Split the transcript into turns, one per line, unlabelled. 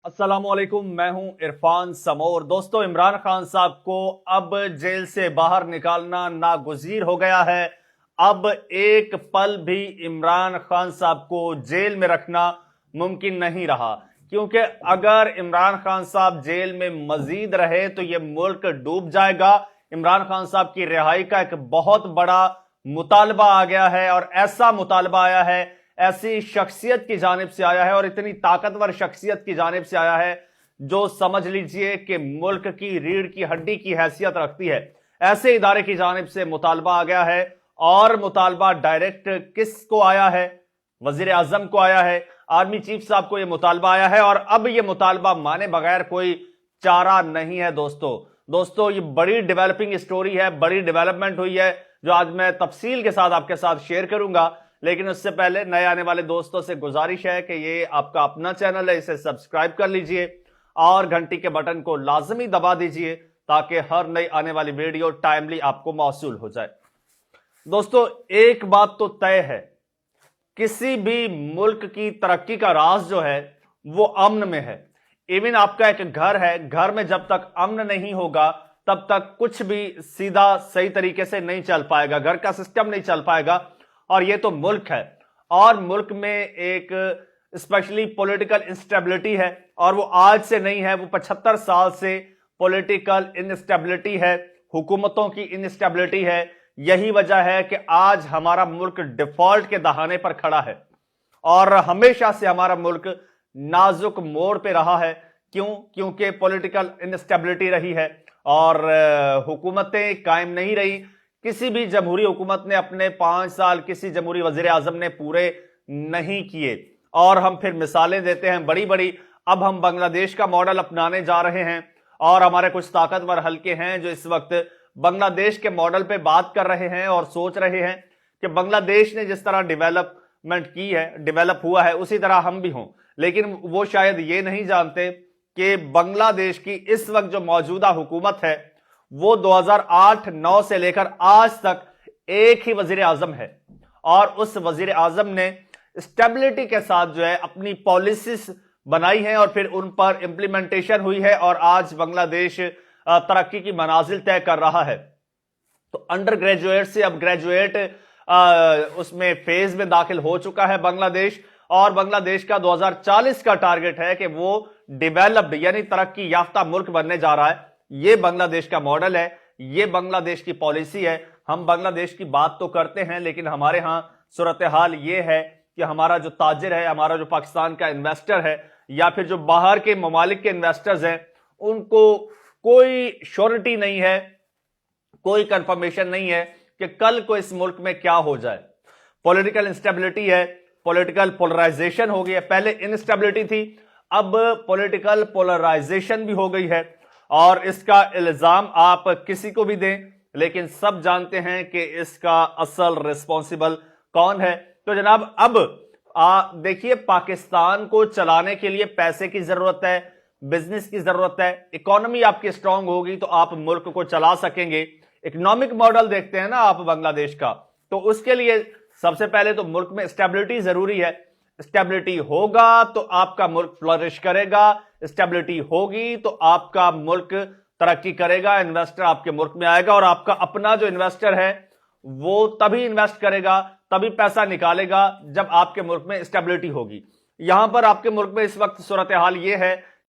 अस्सलामुअलैकुम, मैं हूं इरफान समोर। दोस्तों, इमरान खान साहब को अब जेल से बाहर निकालना नागुज़ीर हो गया है। अब एक पल भी इमरान खान साहब को जेल में रखना मुमकिन नहीं रहा, क्योंकि अगर इमरान खान साहब जेल में मजीद रहे तो ये मुल्क डूब जाएगा। इमरान खान साहब की रिहाई का एक बहुत बड़ा मुतालबा आ गया है, और ऐसा मुतालबा आया है, ऐसी शख्सियत की जानिब से आया है, और इतनी ताकतवर शख्सियत की जानिब से आया है जो समझ लीजिए कि मुल्क की रीढ़ की हड्डी की हैसियत रखती है। ऐसे इदारे की जानिब से मुतालबा आ गया है, और मुतालबा डायरेक्ट किसको आया है? वजीर आजम को आया है, आर्मी चीफ साहब को यह मुतालबा आया है, और अब यह मुतालबा माने बगैर कोई चारा नहीं है। दोस्तों ये बड़ी डेवलपिंग स्टोरी है, बड़ी डेवलपमेंट हुई है, जो आज मैं तफसील के साथ आपके साथ शेयर करूंगा। लेकिन उससे पहले नए आने वाले दोस्तों से गुजारिश है कि ये आपका अपना चैनल है, इसे सब्सक्राइब कर लीजिए और घंटी के बटन को लाजमी दबा दीजिए, ताकि हर नई आने वाली वीडियो टाइमली आपको मौसूल हो जाए। दोस्तों, एक बात तो तय है, किसी भी मुल्क की तरक्की का राज जो है वो अमन में है। इवन आपका एक घर है, घर में जब तक अमन नहीं होगा तब तक कुछ भी सीधा सही तरीके से नहीं चल पाएगा, घर का सिस्टम नहीं चल पाएगा। और ये तो मुल्क है, और मुल्क में एक स्पेशली पॉलिटिकल इंस्टेबिलिटी है, और वो आज से नहीं है, वो 75 साल से पॉलिटिकल इंस्टेबिलिटी है, हुकूमतों की इंस्टेबिलिटी है। यही वजह है कि आज हमारा मुल्क डिफॉल्ट के दहाने पर खड़ा है, और हमेशा से हमारा मुल्क नाजुक मोड़ पे रहा है। क्योंकि पॉलिटिकल इंस्टेबिलिटी रही है और हुकूमतें कायम नहीं रही। किसी भी जमहूरी हुकूमत ने अपने 5 साल किसी जमहूरी वजीर आजम ने पूरे नहीं किए, और हम फिर मिसालें देते हैं बड़ी बड़ी। अब हम बांग्लादेश का मॉडल अपनाने जा रहे हैं, और हमारे कुछ ताकतवर हलके हैं जो इस वक्त बांग्लादेश के मॉडल पे बात कर रहे हैं और सोच रहे हैं कि बांग्लादेश ने जिस तरह डेवलपमेंट की है, डेवलप हुआ है, उसी तरह हम भी हों। लेकिन वो शायद ये नहीं जानते कि बांग्लादेश की इस वक्त जो मौजूदा हुकूमत है वो 2008-9 से लेकर आज तक एक ही वजीर आजम है, और उस वजीर आजम ने स्टेबिलिटी के साथ जो है अपनी पॉलिसीज बनाई है, और फिर उन पर इंप्लीमेंटेशन हुई है, और आज बांग्लादेश तरक्की की मनाजिल तय कर रहा है। तो अंडर ग्रेजुएट से अब ग्रेजुएट उसमें फेज में दाखिल हो चुका है बांग्लादेश, और बांग्लादेश का 2040 का टारगेट है कि वो डेवलप्ड यानी तरक्की याफ्ता मुल्क बनने जा रहा है। ये बांग्लादेश का मॉडल है, ये बांग्लादेश की पॉलिसी है। हम बांग्लादेश की बात तो करते हैं, लेकिन हमारे यहां सूरत हाल ये है कि हमारा जो ताजिर है, हमारा जो पाकिस्तान का इन्वेस्टर है, या फिर जो बाहर के ममालिक के इन्वेस्टर्स हैं, उनको कोई श्योरिटी नहीं है, कोई कंफर्मेशन नहीं है कि कल को इस मुल्क में क्या हो जाए। पॉलिटिकल इंस्टेबिलिटी है, पॉलिटिकल पोलराइजेशन हो गई है। पहले इनस्टेबिलिटी थी, अब पॉलिटिकल पोलराइजेशन भी हो गई है, और इसका इल्जाम आप किसी को भी दें, लेकिन सब जानते हैं कि इसका असल रिस्पॉन्सिबल कौन है। तो जनाब, अब देखिए, पाकिस्तान को चलाने के लिए पैसे की जरूरत है, बिजनेस की जरूरत है। इकोनॉमी आपकी स्ट्रांग होगी तो आप मुल्क को चला सकेंगे। इकोनॉमिक मॉडल देखते हैं ना आप बांग्लादेश का, तो उसके लिए सबसे पहले तो मुल्क में स्टेबिलिटी जरूरी है। स्टेबिलिटी होगा तो आपका मुल्क फ्लरिश करेगा, स्टेबिलिटी होगी तो आपका मुल्क तरक्की करेगा, इन्वेस्टर आपके मुल्क में आएगा, और आपका अपना जो इन्वेस्टर है वो तभी इन्वेस्ट करेगा, तभी पैसा निकालेगा जब आपके मुल्क में स्टेबिलिटी होगी। यहां पर आपके मुल्क में इस वक्त सूरत हाल ये है